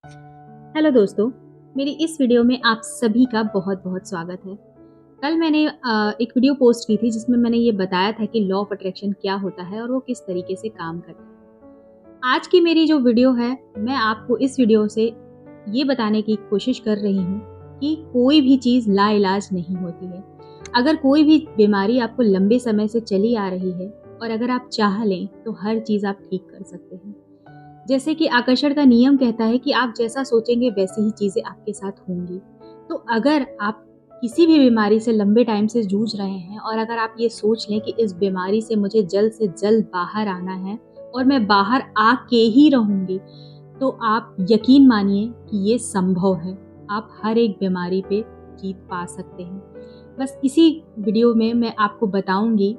Hello दोस्तों, मेरी इस वीडियो में आप सभी का बहुत-बहुत स्वागत है। कल मैंने एक वीडियो पोस्ट की थी जिसमें मैंने ये बताया था कि लॉ ऑफ अट्रैक्शन क्या होता है और वो किस तरीके से काम करता है। आज की मेरी जो वीडियो है, मैं आपको इस वीडियो से ये बताने की कोशिश कर रही हूँ कि कोई भी चीज़ लाइलाज नहीं होती है। अगर कोई भी बीमारी आपको लंबे समय से चली आ रही है और अगर आप चाह लें, तो हर चीज़ आप ठीक कर सकते हैं। जैसे कि आकर्षण का नियम कहता है कि आप जैसा सोचेंगे वैसी ही चीज़ें आपके साथ होंगी। तो अगर आप किसी भी बीमारी से लंबे टाइम से जूझ रहे हैं और अगर आप ये सोच लें कि इस बीमारी से मुझे जल्द से जल्द बाहर आना है और मैं बाहर आके ही रहूँगी, तो आप यकीन मानिए कि ये संभव है। आप हर एक बीमारी पे जीत पा सकते हैं। बस इसी वीडियो में मैं आपको बताऊँगी।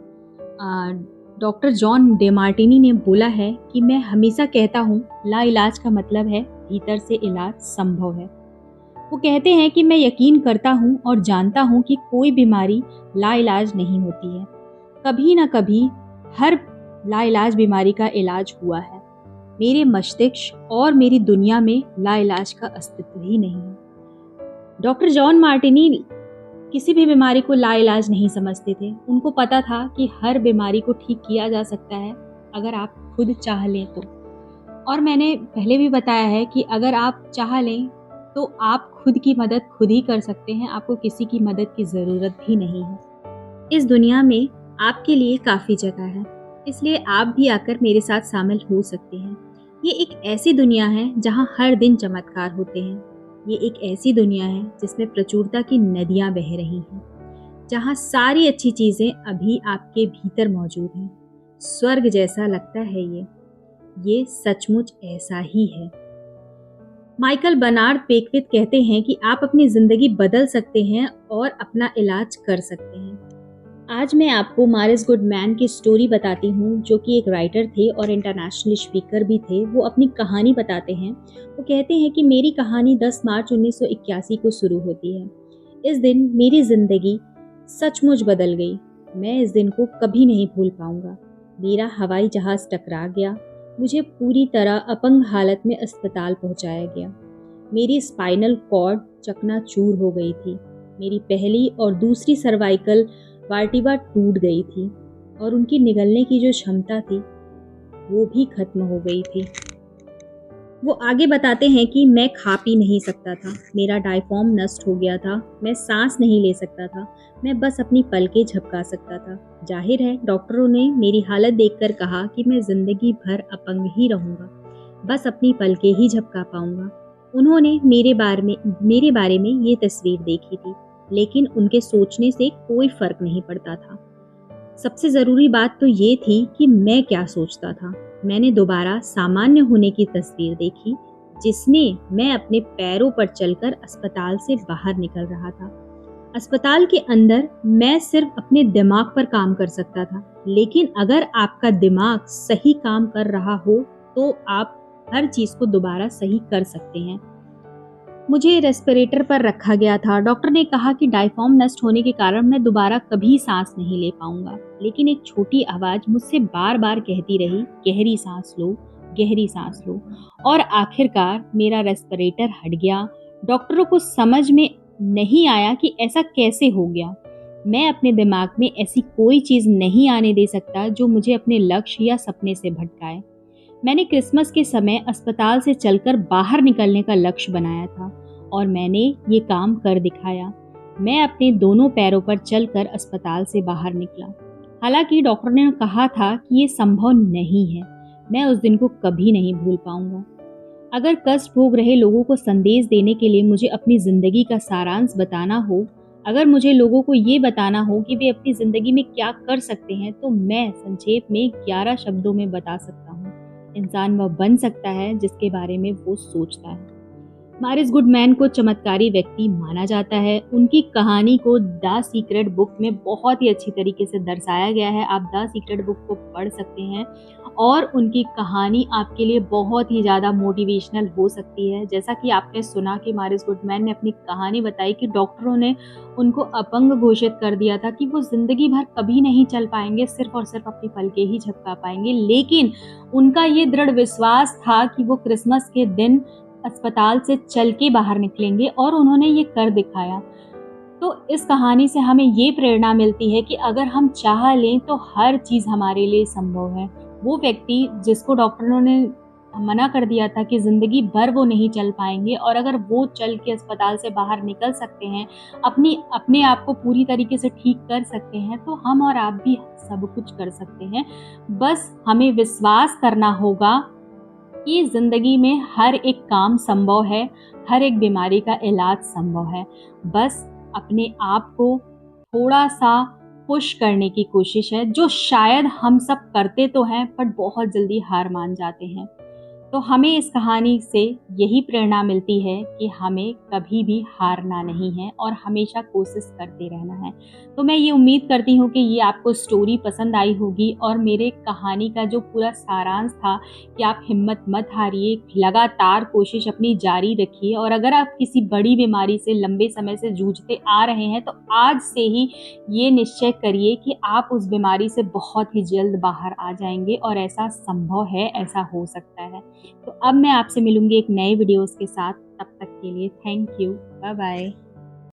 डॉक्टर जॉन डेमार्टिनी ने बोला है कि मैं हमेशा कहता हूँ लाइलाज का मतलब है भीतर से इलाज संभव है। वो कहते हैं कि मैं यकीन करता हूँ और जानता हूँ कि कोई बीमारी लाइलाज नहीं होती है। कभी ना कभी हर लाइलाज बीमारी का इलाज हुआ है। मेरे मस्तिष्क और मेरी दुनिया में लाइलाज का अस्तित्व ही नहीं है। डॉक्टर जॉन मार्टिनी किसी भी बीमारी को लाइलाज नहीं समझते थे। उनको पता था कि हर बीमारी को ठीक किया जा सकता है अगर आप खुद चाह लें तो। और मैंने पहले भी बताया है कि अगर आप चाह लें तो आप खुद की मदद खुद ही कर सकते हैं। आपको किसी की मदद की ज़रूरत भी नहीं है। इस दुनिया में आपके लिए काफ़ी जगह है, इसलिए आप भी आकर मेरे साथ शामिल हो सकते हैं। ये एक ऐसी दुनिया है जहाँ हर दिन चमत्कार होते हैं। ये एक ऐसी दुनिया है जिसमें प्रचुरता की नदियाँ बह रही हैं, जहाँ सारी अच्छी चीज़ें अभी आपके भीतर मौजूद हैं। स्वर्ग जैसा लगता है ये सचमुच ऐसा ही है। माइकल बर्नार्ड पेकविथ कहते हैं कि आप अपनी ज़िंदगी बदल सकते हैं और अपना इलाज कर सकते हैं। आज मैं आपको मारिस गुडमैन की स्टोरी बताती हूँ, जो कि एक राइटर थे और इंटरनेशनल स्पीकर भी थे। वो अपनी कहानी बताते हैं। वो कहते हैं कि मेरी कहानी 10 मार्च 1981 को शुरू होती है। इस दिन मेरी ज़िंदगी सचमुच बदल गई। मैं इस दिन को कभी नहीं भूल पाऊंगा। मेरा हवाई जहाज़ टकरा गया। मुझे पूरी तरह अपंग हालत में अस्पताल पहुंचाया गया। मेरी स्पाइनल कॉर्ड चकनाचूर हो गई थी। मेरी पहली और दूसरी सर्वाइकल वर्टिब्रा टूट गई थी और उनकी निगलने की जो क्षमता थी वो भी खत्म हो गई थी। वो आगे बताते हैं कि मैं खा पी नहीं सकता था। मेरा डायफ्राम नष्ट हो गया था। मैं सांस नहीं ले सकता था। मैं बस अपनी पलकें झपका सकता था। जाहिर है डॉक्टरों ने मेरी हालत देखकर कहा कि मैं जिंदगी भर अपंग ही रहूंगा, बस अपनी पलकें ही झपका पाऊंगा। उन्होंने मेरे बारे में ये तस्वीर देखी थी, लेकिन उनके सोचने से कोई फर्क नहीं पड़ता था। सबसे ज़रूरी बात तो ये थी कि मैं क्या सोचता था। मैंने दोबारा सामान्य होने की तस्वीर देखी, जिसमें मैं अपने पैरों पर चलकर अस्पताल से बाहर निकल रहा था। अस्पताल के अंदर मैं सिर्फ अपने दिमाग पर काम कर सकता था, लेकिन अगर आपका दिमाग सही काम कर रहा हो तो आप हर चीज़ को दोबारा सही कर सकते हैं। मुझे रेस्पिरेटर पर रखा गया था। डॉक्टर ने कहा कि डायफ्राम नष्ट होने के कारण मैं दोबारा कभी सांस नहीं ले पाऊंगा, लेकिन एक छोटी आवाज़ मुझसे बार बार कहती रही, गहरी सांस लो, गहरी सांस लो। और आखिरकार मेरा रेस्पिरेटर हट गया। डॉक्टरों को समझ में नहीं आया कि ऐसा कैसे हो गया। मैं अपने दिमाग में ऐसी कोई चीज़ नहीं आने दे सकता जो मुझे अपने लक्ष्य या सपने से भटकाए। मैंने क्रिसमस के समय अस्पताल से चलकर बाहर निकलने का लक्ष्य बनाया था और मैंने ये काम कर दिखाया। मैं अपने दोनों पैरों पर चलकर अस्पताल से बाहर निकला। हालांकि डॉक्टर ने कहा था कि ये संभव नहीं है। मैं उस दिन को कभी नहीं भूल पाऊंगा। अगर कष्ट भोग रहे लोगों को संदेश देने के लिए मुझे अपनी ज़िंदगी का सारांश बताना हो, अगर मुझे लोगों को ये बताना हो कि वे अपनी ज़िंदगी में क्या कर सकते हैं, तो मैं संक्षेप में 11 शब्दों में बता सकता हूँ। इंसान वह बन सकता है जिसके बारे में वो सोचता है। मारिस गुडमैन को चमत्कारी व्यक्ति माना जाता है। उनकी कहानी को द सीक्रेट बुक में बहुत ही अच्छी तरीके से दर्शाया गया है। आप द सीक्रेट बुक को पढ़ सकते हैं और उनकी कहानी आपके लिए बहुत ही ज़्यादा मोटिवेशनल हो सकती है। जैसा कि आपने सुना कि मारिस गुडमैन ने अपनी कहानी बताई कि डॉक्टरों ने उनको अपंग घोषित कर दिया था कि वो ज़िंदगी भर कभी नहीं चल पाएंगे, सिर्फ और सिर्फ अपनी पलकें ही झपका पाएंगे। लेकिन उनका ये दृढ़ विश्वास था कि वो क्रिसमस के दिन अस्पताल से चल के बाहर निकलेंगे और उन्होंने ये कर दिखाया। तो इस कहानी से हमें ये प्रेरणा मिलती है कि अगर हम चाह लें तो हर चीज़ हमारे लिए संभव है। वो व्यक्ति जिसको डॉक्टरों ने मना कर दिया था कि ज़िंदगी भर वो नहीं चल पाएँगे, और अगर वो चल के अस्पताल से बाहर निकल सकते हैं, अपने आप को पूरी तरीके से ठीक कर सकते हैं, तो हम और आप भी सब कुछ कर सकते हैं। बस हमें विश्वास करना होगा कि ज़िंदगी में हर एक काम संभव है, हर एक बीमारी का इलाज संभव है। बस अपने आप को थोड़ा-सा पुश करने की कोशिश है, जो शायद हम सब करते तो हैं, बट बहुत जल्दी हार मान जाते हैं। तो हमें इस कहानी से यही प्रेरणा मिलती है कि हमें कभी भी हारना नहीं है और हमेशा कोशिश करते रहना है। तो मैं ये उम्मीद करती हूँ कि ये आपको स्टोरी पसंद आई होगी, और मेरे कहानी का जो पूरा सारांश था कि आप हिम्मत मत हारिए, लगातार कोशिश अपनी जारी रखिए, और अगर आप किसी बड़ी बीमारी से लंबे समय से जूझते आ रहे हैं, तो आज से ही ये निश्चय करिए कि आप उस बीमारी से बहुत ही जल्द बाहर आ जाएँगे, और ऐसा संभव है, ऐसा हो सकता है। तो अब मैं आपसे मिलूँगी एक नए वीडियोज़ के साथ। तब तक के लिए थैंक यू। Bye bye.